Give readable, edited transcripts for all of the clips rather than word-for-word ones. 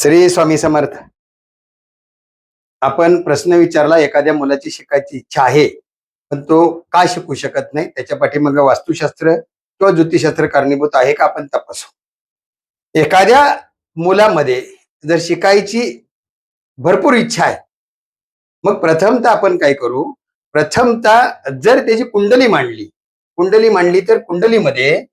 श्री स्वामी समर्थ. आपण प्रश्न विचारला, एखाद्या मुलाची शिकायची इच्छा आहे पण तो का शिकू शकत नाही, त्याच्या पाठीमागे वास्तुशास्त्र किंवा ज्योतिषशास्त्र कारणीभूत आहे का, आपण तपासू. एखाद्या मुलामध्ये जर शिकायची भरपूर इच्छा आहे, मग प्रथमतः आपण काय करू, प्रथमतः जर त्याची कुंडली मांडली तर कुंडलीमध्ये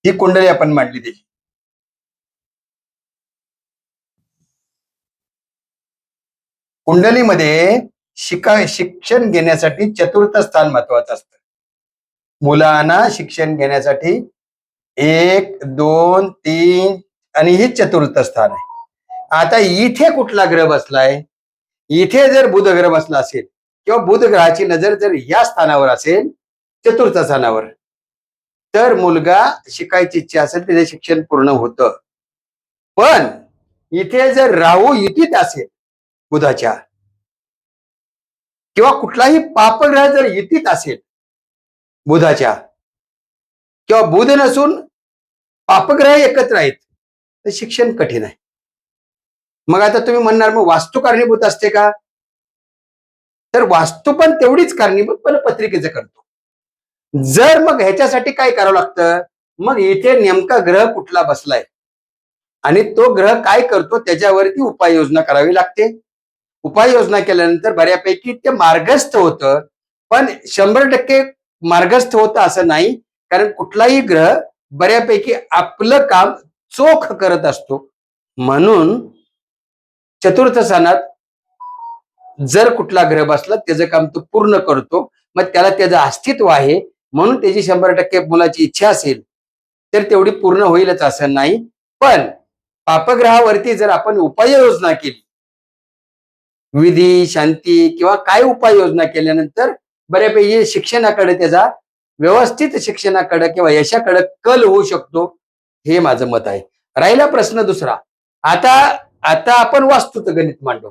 ही कुंडली आपण मांडली त्याची. कुंडलीमध्ये शिक्षण घेण्यासाठी चतुर्थ स्थान महत्वाचं असतं. मुलांना शिक्षण घेण्यासाठी 1, 2, 3 आणि हे चतुर्थ स्थान आहे. आता इथे कुठला ग्रह बसलाय, इथे जर बुध ग्रह बसला असेल किंवा बुध ग्रहाची नजर जर या स्थानावर असेल, चतुर्थ स्थानावर, तर मुलगा शिकायची इच्छा असेल त्याचे शिक्षण पूर्ण होतं. पण इथे जर राहू युतीत असेल बुधाच्या, किंवा कुठलाही पापग्रह जर युतीत असेल बुधाच्या, किंवा बुध नसून पापग्रह एकत्र आहेत, तर शिक्षण कठीण आहे. मग आता तुम्ही म्हणणार, मग वास्तू कारणीभूत असते का? तर वास्तू पण तेवढीच कारणीभूत, पण पत्रिकेचं करतो. जर मग ह्याच्यासाठी काय करावं लागतं, मग इथे नेमका ग्रह कुठला बसलाय आणि तो ग्रह काय करतो त्याच्यावरती उपाययोजना करावी लागते. उपाययोजना केल्यानंतर बऱ्यापैकी ते मार्गस्थ होतं, पण 100% मार्गस्थ होतं असं नाही, कारण कुठलाही ग्रह बऱ्यापैकी आपलं काम चोख करत असतो. म्हणून चतुर्थ स्थानात जर कुठला ग्रह बसला त्याचं काम तो पूर्ण करतो, मग त्याला त्याचं अस्तित्व आहे. म्हणून त्याची 100% मुलाची इच्छा असेल तर तेवढी पूर्ण होईलच असं नाही. पण पापग्रहावरती जर आपण उपाययोजना केली, विधी शांती किंवा काय उपाययोजना केल्यानंतर बऱ्यापैकी शिक्षणाकडे, त्याचा व्यवस्थित शिक्षणाकडे किंवा यशाकडे कल होऊ शकतो, हे माझं मत आहे. राहिला प्रश्न दुसरा. आता आपण वास्तूचं गणित मांडू.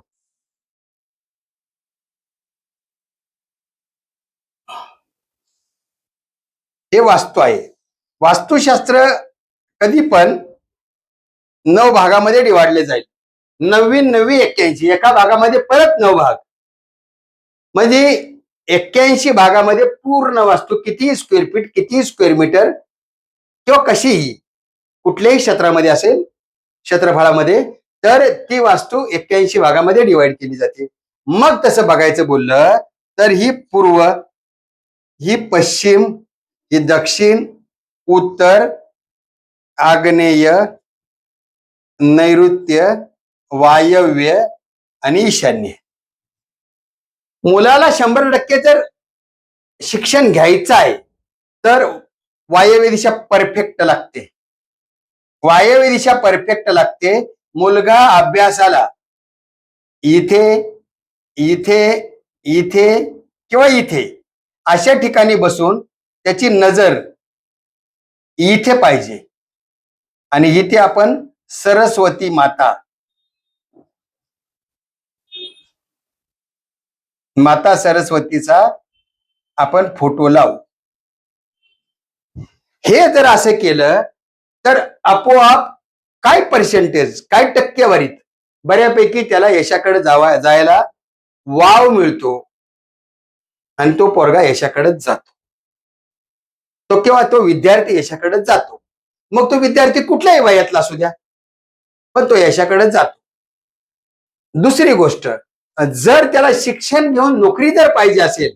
हे वास्तू आहे. वास्तुशास्त्र कधी पण 9 भागामध्ये डिवाइडले जाईल. 90, 90, 81, एका भागामध्ये परत 9 भाग, म्हणजे 81 भागामध्ये पूर्ण वास्तू, किती स्क्वेअर फीट, किती स्क्वेअर मीटर किंवा कशीही कुठल्याही क्षेत्रामध्ये असेल, क्षेत्रफळामध्ये, तर ती वास्तू 81 भागामध्ये डिवाइड केली जाते. मग तसं बघायचं बोललं तर ही पूर्व, ही पश्चिम, ही दक्षिण, उत्तर, आग्नेय, नैऋत्य, वायव्य आणि ईशान्य. मुलाला 100% जर शिक्षण घ्यायचं आहे तर वायव्य दिशा परफेक्ट लागते. वायव्य दिशा परफेक्ट लागते. मुलगा अभ्यासाला इथे इथे इथे किंवा इथे अशा ठिकाणी बसून त्याची नजर इथे पाहिजे. आणि इथे आपण सरस्वती माता सरस्वतीचा आपण फोटो लावू. हे जर असं केलं तर आपोआप काय पर्सेंटेज, काय टक्केवारीत बऱ्यापैकी त्याला यशाकडे जायला वाव मिळतो आणि तो पोरगा यशाकडेच जातो. तो विद्यार्थी यशाकडे जातो. मग तो विद्यार्थी कुठल्याही वयातला असू द्या, पण तो यशाकडे जातो. दुसरी गोष्ट, जर त्याला शिक्षण घेऊन नोकरी जर पाहिजे असेल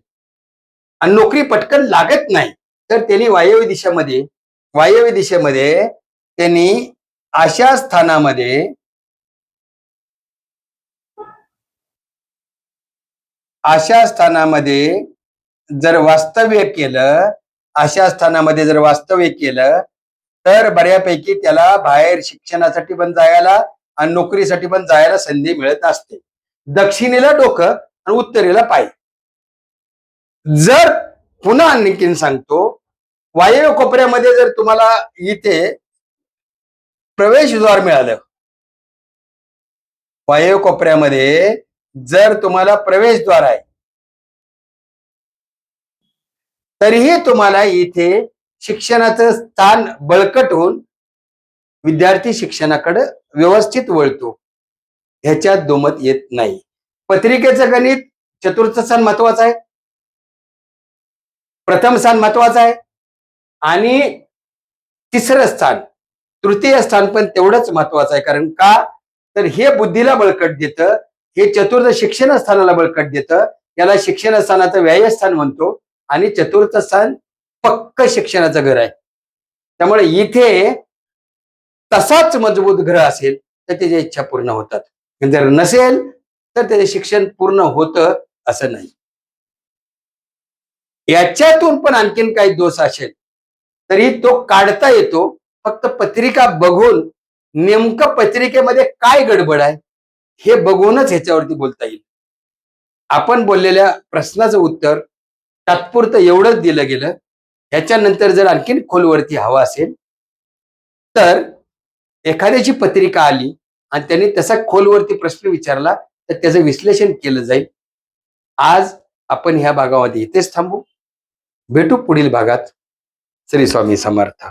आणि नोकरी पटकन लागत नाही, तर त्यांनी वायव्य दिशेमध्ये त्यांनी अशा स्थानामध्ये जर वास्तव्य केलं, तर बऱ्यापैकी त्याला बाहेर शिक्षणासाठी पण जायला आणि नोकरीसाठी पण जायला संधी मिळत असते. दक्षिणेला डोकं आणि उत्तरेला पाय. जर पुन्हा आणखीन सांगतो, वायव्य कोपऱ्यामध्ये जर तुम्हाला इथे प्रवेशद्वार मिळालं, वायव्य कोपऱ्यामध्ये जर तुम्हाला प्रवेशद्वार आहे, तरीही तुम्हाला इथे शिक्षणाचं स्थान बळकट होऊन विद्यार्थी शिक्षणाकडे व्यवस्थित वळतो, ह्याच्यात दुमत येत नाही. पत्रिकेचं गणित चतुर्थ स्थान महत्वाचं आहे, प्रथम स्थान महत्वाचं आहे आणि तिसरं स्थान, तृतीय स्थान पण तेवढंच महत्वाचं आहे. कारण का तर हे बुद्धीला बळकट देतं, हे चतुर्थ शिक्षण स्थानाला बळकट देतं. याला शिक्षण स्थानाचं व्यायस्थान म्हणतो आणि चतुर्थ स्थान पक्क शिक्षणाचं घर आहे. त्यामुळे इथे तसाच मजबूत ग्रह असेल तर त्याच्या इच्छा पूर्ण होतात, जर नसेल तर त्याचे शिक्षण पूर्ण होतं असं नाही. याच्यातून पण आणखीन काही दोष असेल तरी तो काढता येतो, फक्त पत्रिका बघून नेमकं पत्रिकेमध्ये काय गडबड आहे हे बघूनच ह्याच्यावरती बोलता येईल. आपण बोललेल्या प्रश्नाचं उत्तर तात्पुरतं एवढंच दिलं गेलं. ह्याच्यानंतर जर आणखीन खोलवरती हवा असेल तर एखाद्याची पत्रिका आली आणि त्यांनी तसा खोलवरती प्रश्न विचारला तर त्याचं विश्लेषण केलं जाईल. आज आपण ह्या भागामध्ये इथेच थांबू. भेटू पुढील भागात. श्री स्वामी समर्थ.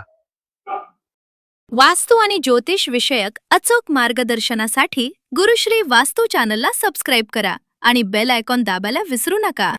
वास्तू आणि ज्योतिष विषयक अचूक मार्गदर्शनासाठी गुरुश्री वास्तू चॅनलला सबस्क्राईब करा आणि बेल आयकॉन दाबायला विसरू नका.